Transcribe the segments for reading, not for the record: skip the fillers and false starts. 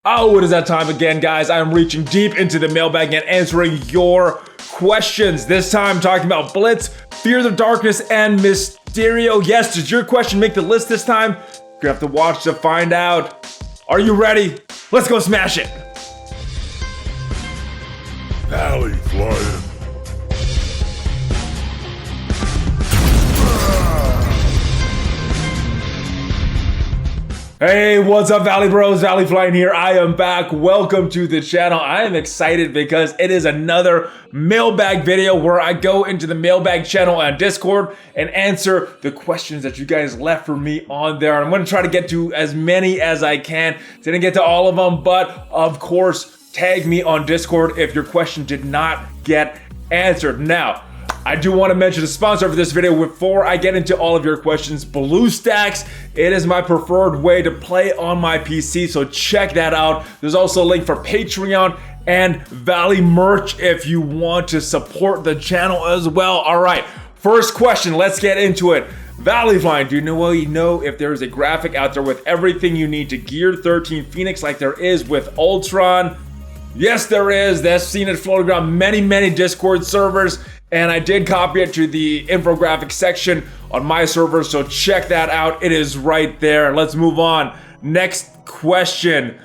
Oh, it is that time again, guys. I am reaching deep into the mailbag and answering your questions. This time, talking about Blitz, Fear the Darkness, and Mysterio. Yes, did your question make the list this time? You have to watch to find out. Are you ready? Let's go smash it. ValleyFlyin. Hey, what's up, Valley Bros? ValleyFlyin here. I am back. Welcome to the channel. I am excited because it is another mailbag video where I go into the mailbag channel on Discord and answer the questions that you guys left for me on there. I'm going to try to get to as many as I can. Didn't get to all of them, but of course, tag me on Discord if your question did not get answered. Now, I do want to mention the sponsor for this video before I get into all of your questions, BlueStacks. It is my preferred way to play on my PC, so check that out. There's also a link for Patreon and Valley merch if you want to support the channel as well. All right, first question, let's get into it. ValleyFlyin, do you know if there's a graphic out there with everything you need to gear Xiii Phoenix like there is with Ultron? Yes, there is. I've seen it floating around many Discord servers, and I did copy it to the infographic section on my server, so check that out. It is right there. Let's move on. Next question.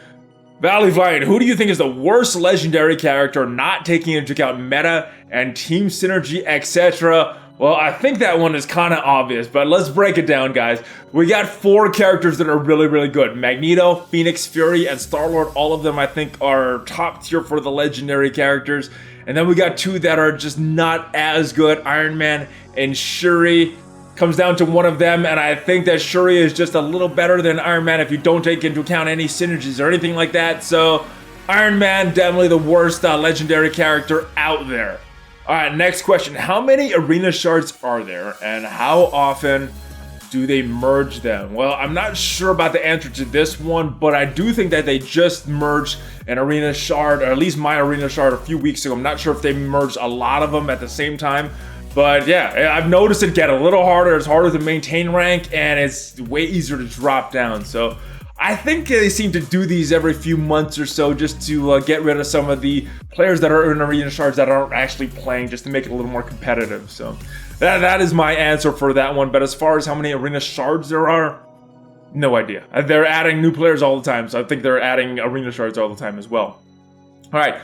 ValleyFlyin, who do you think is the worst legendary character, not taking into account meta and team synergy, etc.? Well, I think that one is kind of obvious, but let's break it down, guys. We got 4 characters that are really good. Magneto, Phoenix, Fury, and Star-Lord. All of them, I think, are top tier for the legendary characters. And then we got 2 that are just not as good. Iron Man and Shuri. Comes down to one of them, and I think that Shuri is just a little better than Iron Man if you don't take into account any synergies or anything like that. So, Iron Man, definitely the worst legendary character out there. All right, next question. How many arena shards are there, and how often do they merge them? Well, I'm not sure about the answer to this one, but I do think that they just merged an arena shard, or at least my arena shard, a few weeks ago. I'm not sure if they merged a lot of them at the same time, but yeah, I've noticed it get a little harder. It's harder to maintain rank, and it's way easier to drop down. So I think they seem to do these every few months or so just to get rid of some of the players that are in arena shards that aren't actually playing, just to make it a little more competitive. So that is my answer for that one. But as far as how many arena shards there are, no idea. They're adding new players all the time, so I think they're adding arena shards all the time as well. All right,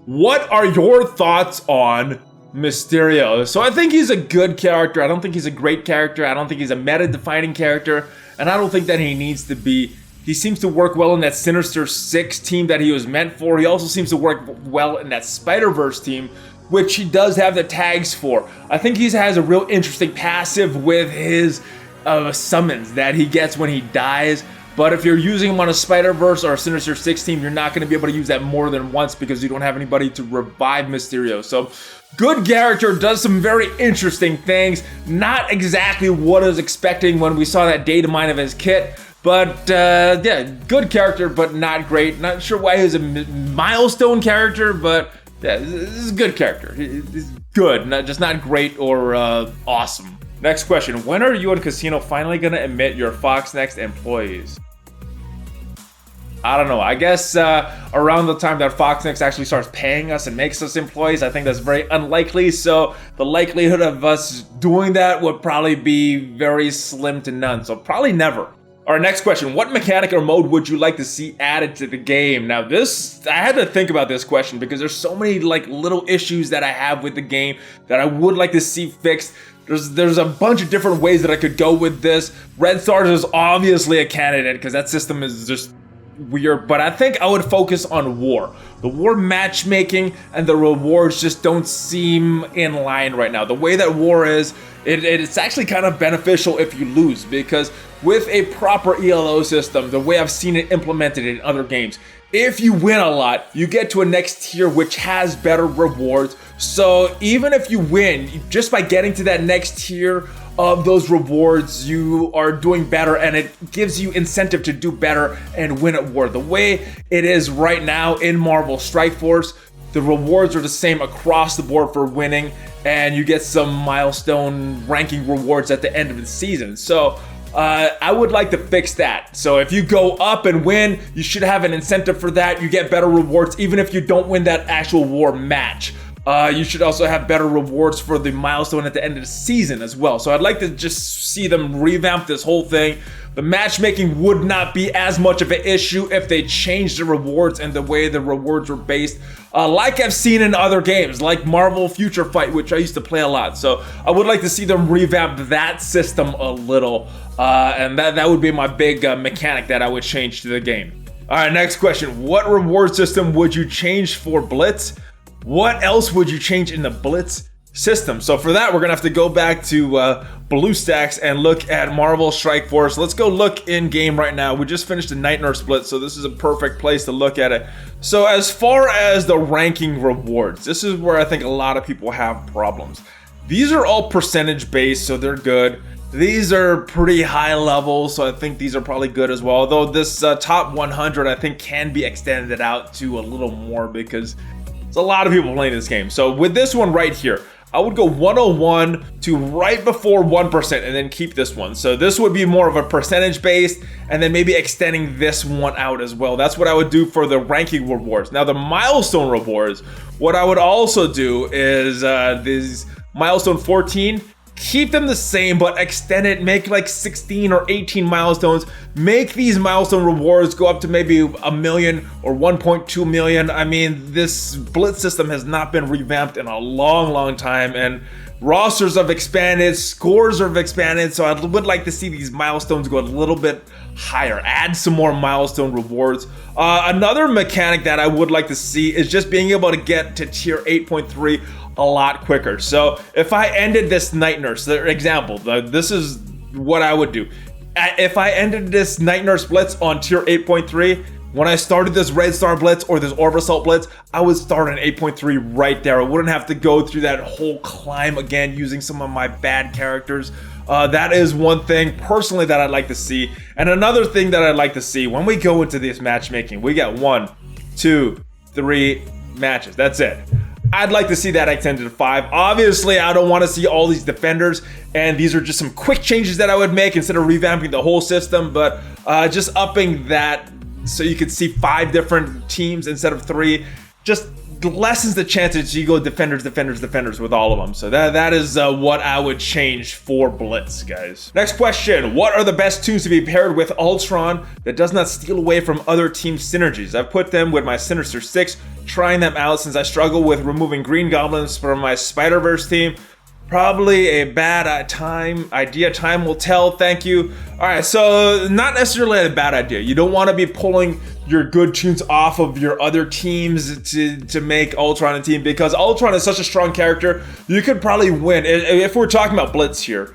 what are your thoughts on Mysterio? So I think he's a good character. I don't think he's a great character. I don't think he's a meta-defining character, and I don't think that he needs to be. He seems to work well in that Sinister Six team that he was meant for. He also seems to work well in that Spider-Verse team, which he does have the tags for. I think he has a real interesting passive with his summons that he gets when he dies. But if you're using him on a Spider-Verse or a Sinister Six team, you're not going to be able to use that more than once because you don't have anybody to revive Mysterio. So, good character, does some very interesting things. Not exactly what I was expecting when we saw that data mine of his kit. But, yeah, good character, but not great. Not sure why he's a milestone character, but yeah, this is a good character. He's good, just not great or awesome. Next question. When are you and Casino finally going to admit your Fox Next employees? I don't know. I guess around the time that Fox Next actually starts paying us and makes us employees, I think that's very unlikely. So the likelihood of us doing that would probably be very slim to none. So probably never. Our next question, what mechanic or mode would you like to see added to the game? Now this, I had to think about this question because there's so many like little issues that I have with the game that I would like to see fixed. There's a bunch of different ways that I could go with this. Red Stars is obviously a candidate because that system is just weird, but I think I would focus on war. The war matchmaking and the rewards just don't seem in line right now. The way that war is, it's actually kind of beneficial if you lose, because with a proper ELO system, the way I've seen it implemented in other games, if you win a lot, you get to a next tier which has better rewards. So even if you win, just by getting to that next tier of those rewards, you are doing better, and it gives you incentive to do better and win at war. The way it is right now in Marvel Strike Force, the rewards are the same across the board for winning, and you get some milestone ranking rewards at the end of the season. So I would like to fix that. So if you go up and win, you should have an incentive for that. You get better rewards even if you don't win that actual war match. You should also have better rewards for the milestone at the end of the season as well. So I'd like to just see them revamp this whole thing. The matchmaking would not be as much of an issue if they changed the rewards and the way the rewards were based, like I've seen in other games, like Marvel Future Fight, which I used to play a lot. So I would like to see them revamp that system a little, and that would be my big mechanic that I would change to the game. All right, next question. What reward system would you change for Blitz? What else would you change in the Blitz system? So for that, we're gonna have to go back to BlueStacks and look at Marvel Strike Force. Let's go look in game right now. We just finished the Night Nurse Blitz, so this is a perfect place to look at it. So as far as the ranking rewards, this is where I think a lot of people have problems. These are all percentage based, so they're good. These are pretty high level, so I think these are probably good as well. Though this top 100, I think, can be extended out to a little more because there's a lot of people playing this game. So with this one right here, I would go 101 to right before 1% and then keep this one. So this would be more of a percentage based and then maybe extending this one out as well. That's what I would do for the ranking rewards. Now the milestone rewards, what I would also do is these milestone 14, keep them the same, but extend it, make like 16 or 18 milestones. Make these milestone rewards go up to maybe 1 million or 1.2 million. I mean, this Blitz system has not been revamped in a long time, and rosters have expanded, scores have expanded, so I would like to see these milestones go a little bit higher, add some more milestone rewards. Another mechanic that I would like to see is just being able to get to tier 8.3 a lot quicker. So if I ended this Night Nurse, for example, this is what I would do. If I ended this Night Nurse Blitz on tier 8.3, when I started this Red Star Blitz or this Orb Assault Blitz, I would start on 8.3 right there. I wouldn't have to go through that whole climb again using some of my bad characters. That is one thing personally that I'd like to see. And another thing that I'd like to see when we go into this matchmaking, we got 1, 2, 3 matches. That's it. I'd like to see that extended to 5. Obviously, I don't want to see all these defenders, and these are just some quick changes that I would make instead of revamping the whole system, but just upping that so you could see 5 different teams instead of 3, just lessens the chances you go defenders with all of them. So that is what I would change for Blitz, guys. Next question. What are the best tunes to be paired with Ultron that does not steal away from other team synergies? I've put them with my Sinister 6, trying them out since I struggle with removing Green Goblins from my Spider-Verse team. Probably a bad idea. Time will tell. Thank you. All right, so not necessarily a bad idea. You don't want to be pulling your good tunes off of your other teams to make Ultron a team, because Ultron is such a strong character. You could probably win. If we're talking about Blitz here,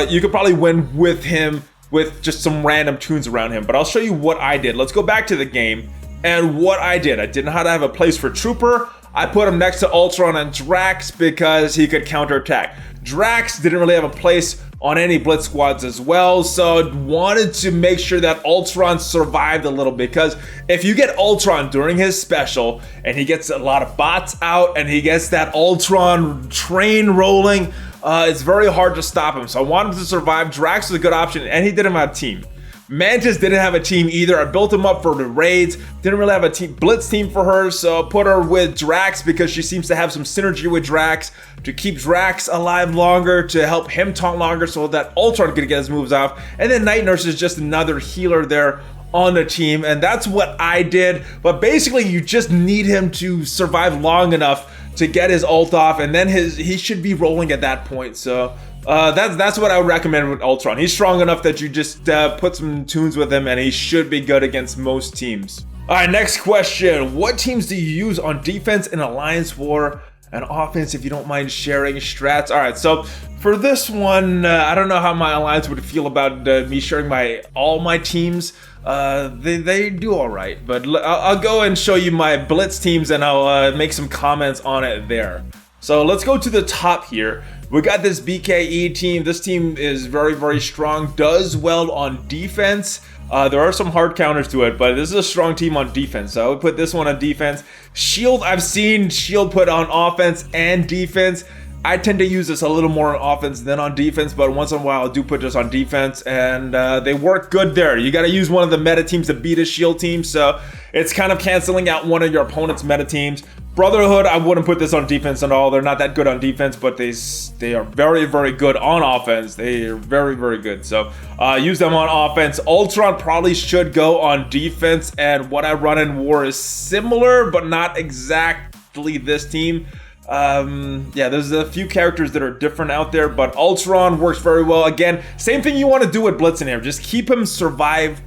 you could probably win with him with just some random tunes around him. But I'll show you what I did. Let's go back to the game and what I did. I didn't know how to have a place for Trooper. I put him next to Ultron and Drax because he could counterattack. Drax didn't really have a place on any Blitz squads as well, so wanted to make sure that Ultron survived a little, because if you get Ultron during his special and he gets a lot of bots out and he gets that Ultron train rolling, it's very hard to stop him. So I wanted him to survive. Drax was a good option, and he didn't have a team. Mantis didn't have a team either. I built him up for the raids. Didn't really have a Blitz team for her, so put her with Drax because she seems to have some synergy with Drax to keep Drax alive longer, to help him taunt longer so that Ultron could get his moves off. And then Night Nurse is just another healer there on the team, and that's what I did. But basically, you just need him to survive long enough to get his ult off, and then he should be rolling at that point. So that's what I would recommend with Ultron. He's strong enough that you just put some tunes with him and he should be good against most teams. All right, next question. What teams do you use on defense in Alliance War and offense, if you don't mind sharing strats? All right, so for this one, I don't know how my Alliance would feel about me sharing all my teams. They do all right, but I'll go and show you my Blitz teams and I'll make some comments on it there. So let's go to the top here. We got this BKE team. This team is very, very strong, does well on defense. There are some hard counters to it, but this is a strong team on defense. So I would put this one on defense. Shield, I've seen Shield put on offense and defense. I tend to use this a little more on offense than on defense, but once in a while I do put this on defense, and they work good there. You got to use one of the meta teams to beat a shield team, so it's kind of canceling out one of your opponent's meta teams. Brotherhood, I wouldn't put this on defense at all. They're not that good on defense, but they are very, very good on offense. They are very, very good. So use them on offense. Ultron probably should go on defense, and what I run in war is similar, but not exactly this team. Yeah, there's a few characters that are different out there, but Ultron works very well. Again, same thing you want to do with Blitz in here. Just keep him surviving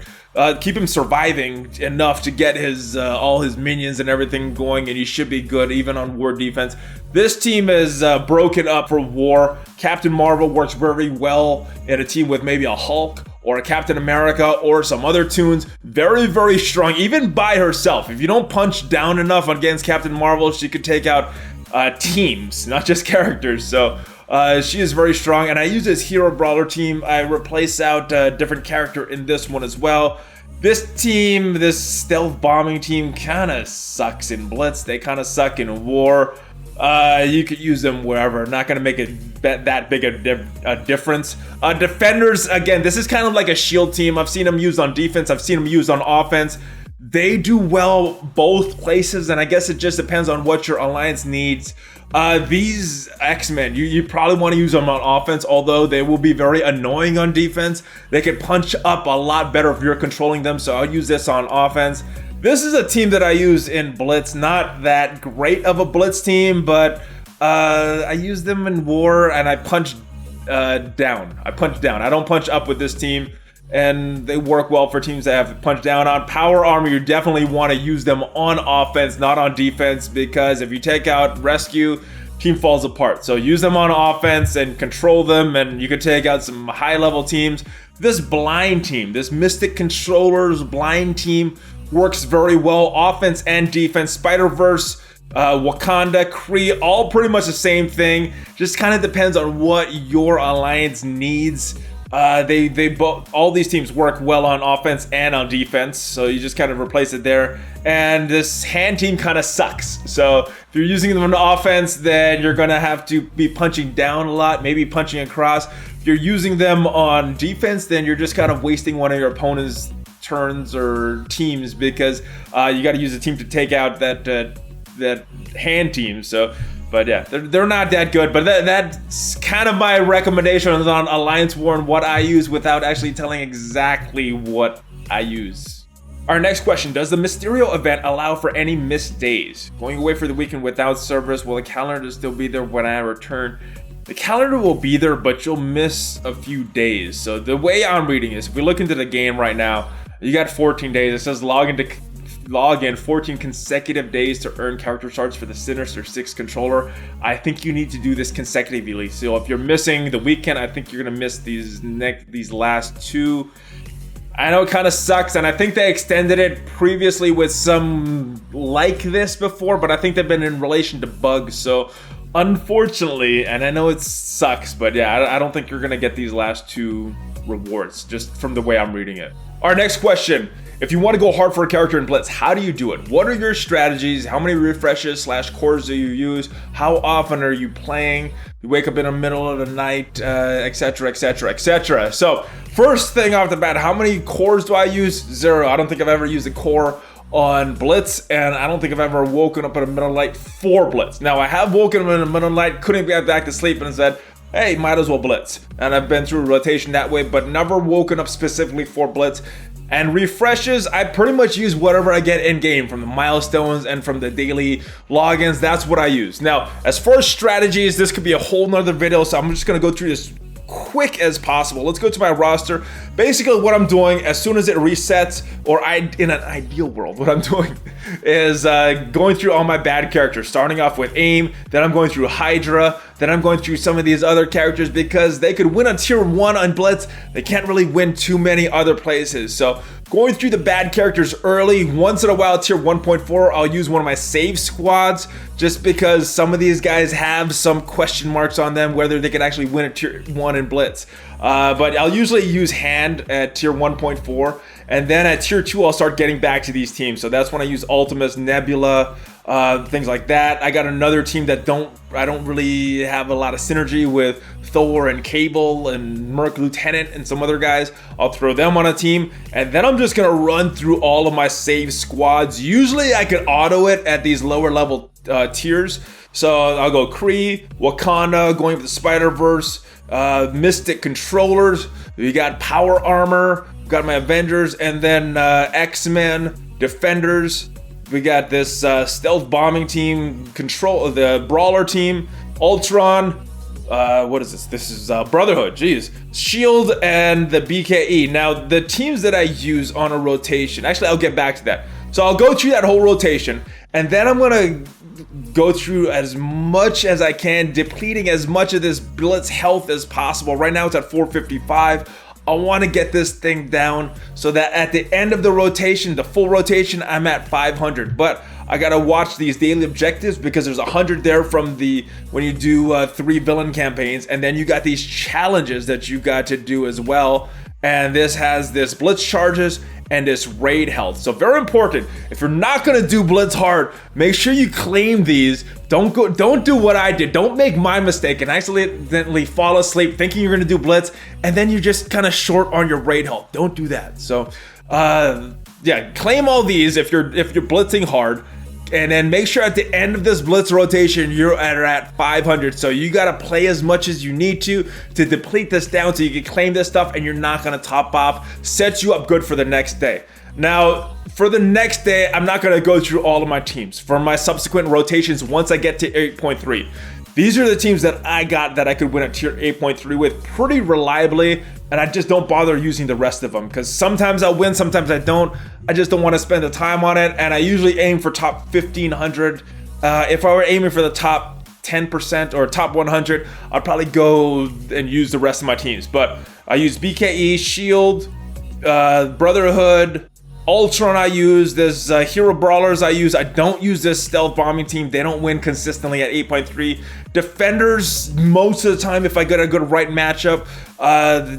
enough to get his all his minions and everything going, and he should be good even on war defense. This team is broken up for war. Captain Marvel works very well in a team with maybe a Hulk or a Captain America or some other tunes. Very, very strong, even by herself. If you don't punch down enough against Captain Marvel, she could take out teams, not just characters. So she is very strong, and I use this hero brawler team. I replace out a different character in this one as well. This team, this stealth bombing team, kind of sucks in Blitz. They kind of suck in war. You could use them wherever. Not going to make it that big a difference. Defenders, again, this is kind of like a shield team. I've seen them used on defense. I've seen them used on offense. They do well both places, and I guess it just depends on what your alliance needs. These X-Men, you probably want to use them on offense, although they will be very annoying on defense. They can punch up a lot better if you're controlling them, so I'll use this on offense. This is a team that I use in Blitz. Not that great of a Blitz team, but I use them in war, and I punch down. I punch down. I don't punch up with this team. And they work well for teams that have punch down. On power armor, you definitely want to use them on offense, not on defense, because if you take out rescue, team falls apart. So use them on offense and control them, and you can take out some high level teams. This blind team, this Mystic Controllers blind team works very well, offense and defense. Spider-Verse, Wakanda, Kree, all pretty much the same thing. Just kind of depends on what your alliance needs. They both, all these teams work well on offense and on defense, so you just kind of replace it there. And this hand team kind of sucks. So if you're using them on offense, then you're gonna have to be punching down a lot, maybe punching across. If you're using them on defense, then you're just kind of wasting one of your opponent's turns or teams, because you got to use a team to take out that hand team. So. But yeah, they're not that good. But that's kind of my recommendation on Alliance War and what I use without actually telling exactly what I use. Our next question, does the Mysterio event allow for any missed days? Going away for the weekend without service, will the calendar still be there when I return? The calendar will be there, but you'll miss a few days. So the way I'm reading is, if we look into the game right now, you got 14 days. It says log in 14 consecutive days to earn character shards for the Sinister Six controller. I think you need to do this consecutively. So if you're missing the weekend, I think you're gonna miss these last two. I know it kind of sucks, and I think they extended it previously with some like this before, but I think they've been in relation to bugs. So unfortunately, and I know it sucks, but yeah, I don't think you're gonna get these last two rewards just from the way I'm reading it. Our next question. If you want to go hard for a character in Blitz, how do you do it? What are your strategies? How many refreshes / cores do you use? How often are you playing? You wake up in the middle of the night, etc, etc, etc. So first thing off the bat, how many cores do I use? 0. I don't think I've ever used a core on Blitz, and I don't think I've ever woken up in the middle of the night for Blitz. Now I have woken up in the middle of the night, couldn't get back to sleep, and said, hey, might as well Blitz. And I've been through a rotation that way, but never woken up specifically for Blitz. And refreshes, I pretty much use whatever I get in game from the milestones and from the daily logins. That's what I use. Now, as far as strategies, this could be a whole nother video, so I'm just gonna go through this quick as possible. Let's go to my roster. Basically what I'm doing as soon as it resets, or in an ideal world, what I'm doing is going through all my bad characters, starting off with AIM, then I'm going through Hydra, then I'm going through some of these other characters because they could win a tier 1 on Blitz. They can't really win too many other places. So going through the bad characters early, once in a while tier 1.4, I'll use one of my save squads just because some of these guys have some question marks on them whether they can actually win a tier 1 in Blitz. But I'll usually use hand at tier 1.4, And then at tier 2, I'll start getting back to these teams. So that's when I use Ultimus, Nebula, things like that. I got another team that I don't really have a lot of synergy with, Thor and Cable and Merc Lieutenant and some other guys. I'll throw them on a team, and then I'm just gonna run through all of my save squads. Usually I can auto it at these lower level tiers. So I'll go Kree, Wakanda, going with the Spider-Verse, Mystic Controllers, we got Power Armor, got my Avengers, and then X-Men, Defenders. We got this stealth bombing team, the Brawler team, Ultron. What is this? This is Brotherhood. Jeez, Shield and the BKE. Now the teams that I use on a rotation. Actually, I'll get back to that. So I'll go through that whole rotation, and then I'm gonna go through as much as I can, depleting as much of this Blitz health as possible. Right now it's at 455. I want to get this thing down so that at the end of the rotation, the full rotation, I'm at 500. But I gotta watch these daily objectives because there's 100 there from when you do 3 villain campaigns, and then you got these challenges that you got to do as well. And this has this Blitz charges and this raid health. So very important. If you're not gonna do Blitz hard, make sure you claim these. Don't do what I did. Don't make my mistake and accidentally fall asleep thinking you're gonna do Blitz, and then you're just kind of short on your raid health. Don't do that. So yeah, claim all these if you're blitzing hard. And then make sure at the end of this Blitz rotation, you're at 500. So you gotta play as much as you need to deplete this down so you can claim this stuff and you're not gonna top off. Sets you up good for the next day. Now, for the next day, I'm not gonna go through all of my teams. For my subsequent rotations, once I get to 8.3, these are the teams that I got that I could win at tier 8.3 with pretty reliably, and I just don't bother using the rest of them because sometimes I win, sometimes I don't. I just don't want to spend the time on it, and I usually aim for top 1500. If I were aiming for the top 10% or top 100, I'd probably go and use the rest of my teams. But I use BKE, Shield, Brotherhood, Ultron I use, there's Hero Brawlers I use. I don't use this stealth bombing team. They don't win consistently at 8.3. Defenders, most of the time, if I get a good right matchup,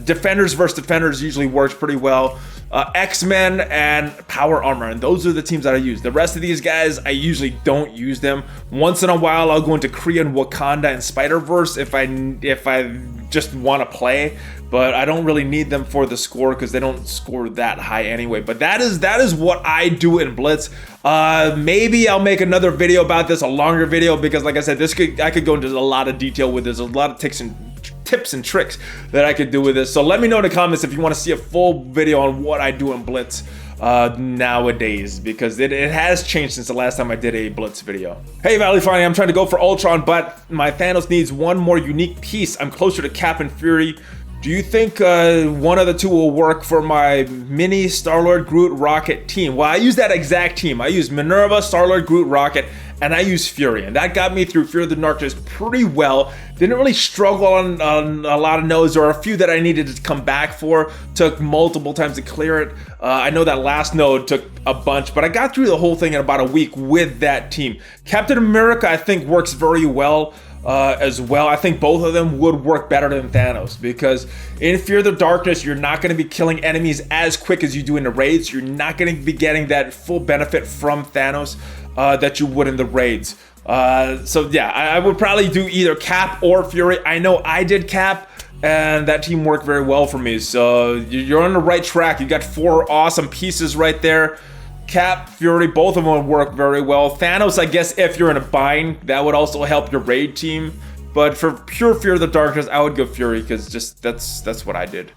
Defenders versus Defenders usually works pretty well. X-Men and Power Armor, and those are the teams that I use. The rest of these guys, I usually don't use them. Once in a while, I'll go into Korean, Wakanda, and Spider-Verse if I just want to play, but I don't really need them for the score because they don't score that high anyway. But that is what I do in Blitz. Maybe I'll make another video about this, a longer video, because like I said, I could go into a lot of detail with this, a lot of tips and tricks that I could do with this. So let me know in the comments if you want to see a full video on what I do in Blitz nowadays, because it has changed since the last time I did a Blitz video. Hey ValleyFlyin, I'm trying to go for Ultron, but my Thanos needs one more unique piece. I'm closer to Cap and Fury. Do you think one of the two will work for my mini Star-Lord, Groot, Rocket team? Well, I use that exact team. I use Minerva, Star-Lord, Groot, Rocket, and I use Fury, and that got me through Fear of the Darkness pretty well. Didn't really struggle on a lot of nodes. There are a few that I needed to come back for. Took multiple times to clear it. I know that last node took a bunch, but I got through the whole thing in about a week with that team. Captain America, I think, works very well as well. I think both of them would work better than Thanos, because in Fear of the Darkness, you're not going to be killing enemies as quick as you do in the raids. You're not going to be getting that full benefit from Thanos that you would in the raids. So yeah, I would probably do either Cap or Fury. I know I did Cap, and that team worked very well for me. So you're on the right track. You got 4 awesome pieces right there. Cap, Fury, both of them would work very well. Thanos, I guess if you're in a bind, that would also help your raid team. But for pure Fear of the Darkness, I would go Fury, because just that's what I did.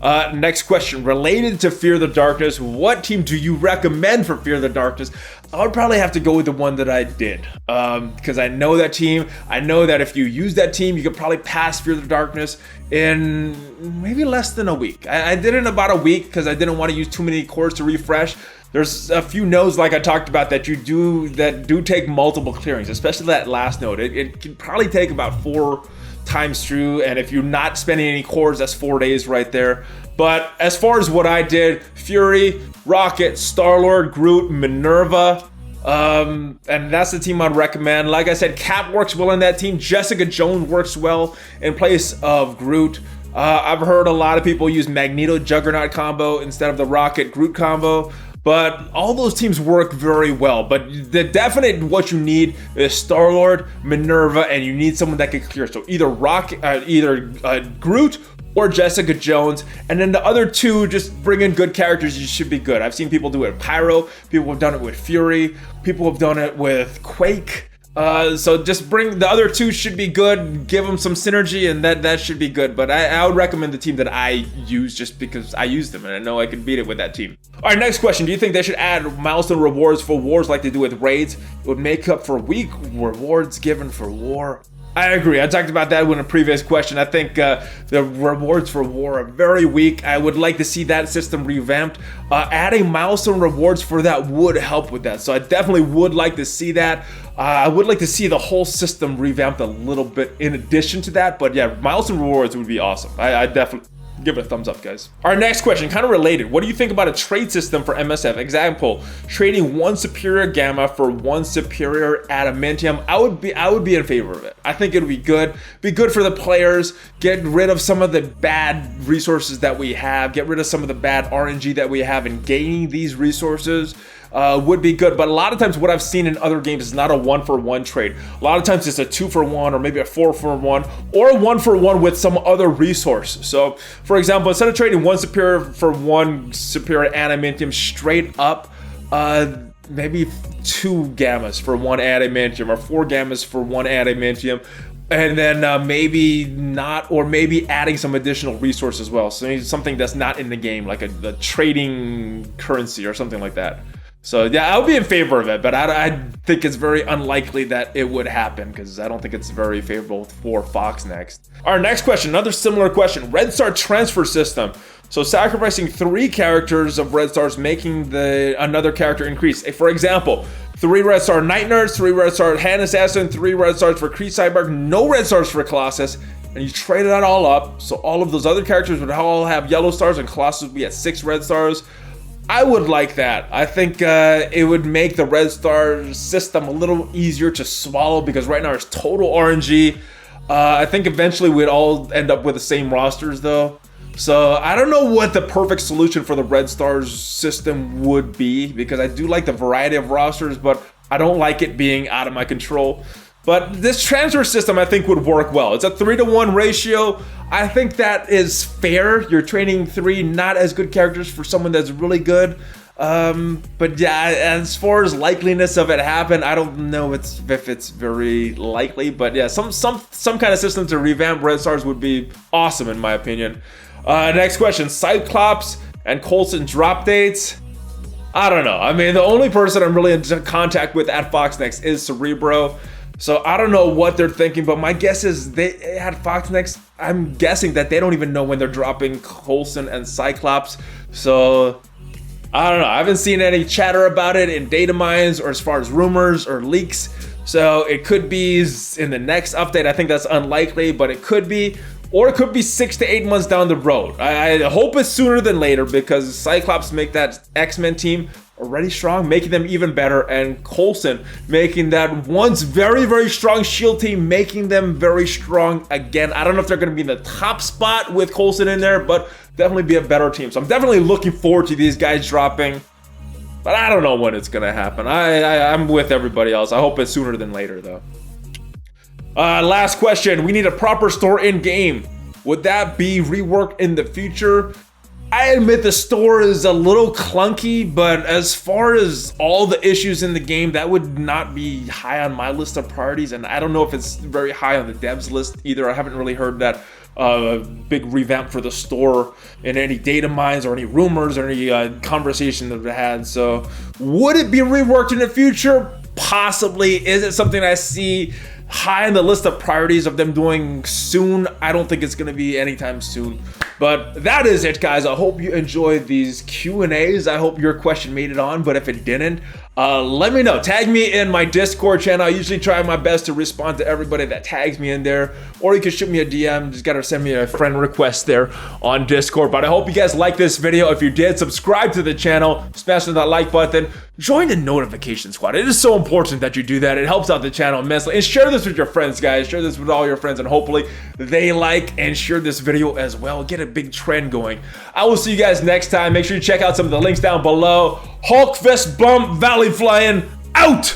Next question, related to Fear of the Darkness, what team do you recommend for Fear of the Darkness? I would probably have to go with the one that I did, because I know that team. I know that if you use that team, you could probably pass Fear of the Darkness in maybe less than a week. I did it in about a week because I didn't want to use too many cores to refresh. There's a few nodes, like I talked about, that do take multiple clearings, especially that last node. It can probably take about 4 times through, and if you're not spending any cores, that's 4 days right there. But as far as what I did, Fury, Rocket, Star-Lord, Groot, Minerva, and that's the team I'd recommend. Like I said, Cap works well in that team. Jessica Jones works well in place of Groot. I've heard a lot of people use Magneto Juggernaut combo instead of the Rocket Groot combo. But all those teams work very well. But the definite what you need is Star-Lord, Minerva, and you need someone that can clear. So either Groot or Jessica Jones, and then the other two, just bring in good characters, you should be good. I've seen people do it with Pyro, people have done it with Fury, people have done it with Quake. So just bring the other two, should be good, give them some synergy, and that should be good. But I would recommend the team that I use just because I use them and I know I can beat it with that team. All right, next question. Do you think they should add milestone rewards for wars like they do with raids? It would make up for weak rewards given for war. I agree. I talked about that in a previous question. I think the rewards for war are very weak. I would like to see that system revamped. Adding milestone rewards for that would help with that. So I definitely would like to see that. I would like to see the whole system revamped a little bit in addition to that. But yeah, milestone rewards would be awesome. I definitely give it a thumbs up, guys. Our next question, kind of related. What do you think about a trade system for MSF? Example, trading one superior gamma for one superior adamantium. I would be in favor of it. I think it would be good. Be good for the players. Get rid of some of the bad resources that we have. Get rid of some of the bad RNG that we have in gaining these resources. Would be good, but a lot of times what I've seen in other games is not a 1-for-1 trade. A lot of times it's a 2-for-1 or maybe a 4-for-1 or a 1-for-1 with some other resource. So for example, instead of trading one superior for one superior adamantium straight up, maybe 2 gammas for one adamantium or 4 gammas for one adamantium. And then maybe not, or maybe adding some additional resource as well. So something that's not in the game, like a trading currency or something like that. So yeah, I would be in favor of it, but I think it's very unlikely that it would happen because I don't think it's very favorable for Fox next. Our next question, another similar question, Red Star transfer system. So sacrificing 3 characters of Red Stars, making another character increase. For example, 3 Red Star Night Nurse, 3 Red Star Hand Assassin, 3 Red Stars for Kree Cyborg, no Red Stars for Colossus, and you trade that all up, so all of those other characters would all have yellow stars and Colossus would be at 6 Red Stars. I would like that. I think it would make the Red Star system a little easier to swallow because right now it's total RNG. I think eventually we'd all end up with the same rosters though. So I don't know what the perfect solution for the Red Stars system would be because I do like the variety of rosters, but I don't like it being out of my control. But this transfer system I think would work well. It's a 3-to-1 ratio. I think that is fair. You're trading 3 not as good characters for someone that's really good. But yeah, as far as likeliness of it happen, I don't know if it's very likely. But yeah, some kind of system to revamp Red Stars would be awesome in my opinion. Next question, Cyclops and Coulson drop dates. I don't know. I mean, the only person I'm really in contact with at Fox Next is Cerebro. So I don't know what they're thinking, but my guess is they at Fox Next, I'm guessing that they don't even know when they're dropping Coulson and Cyclops. So I don't know. I haven't seen any chatter about it in data mines or as far as rumors or leaks. So it could be in the next update. I think that's unlikely, but it could be. Or it could be 6 to 8 months down the road. I hope it's sooner than later because Cyclops make that X-Men team already strong, making them even better, and Coulson making that once very, very strong SHIELD team, making them very strong again. I don't know if they're going to be in the top spot with Coulson in there, but definitely be a better team. So I'm definitely looking forward to these guys dropping, but I don't know when it's going to happen. I'm with everybody else. I hope it's sooner than later, though. Last question. We need a proper store in game. Would that be reworked in the future? I admit the store is a little clunky, but as far as all the issues in the game, that would not be high on my list of priorities, and I don't know if it's very high on the devs list either. I haven't really heard that big revamp for the store in any data mines or any rumors or any conversation that we had. So would it be reworked in the future? Possibly. Is it something I see high on the list of priorities of them doing soon? I don't think it's going to be anytime soon. But that is it, guys. I hope you enjoyed these Q&As. I hope your question made it on, but if it didn't, let me know. Tag me in my Discord channel. I usually try my best to respond to everybody that tags me in there, or you can shoot me a DM. Just gotta send me a friend request there on Discord. But I hope you guys like this video. If you did, subscribe to the channel, smash that like button. join the notification squad. It is so important that you do that. It helps out the channel immensely. And share this with your friends, guys. Share this with all your friends, and hopefully they like and share this video as well. Get a big trend going. I will see you guys next time. Make sure you check out some of the links down below. Hulk fist bump, ValleyFlyin, out!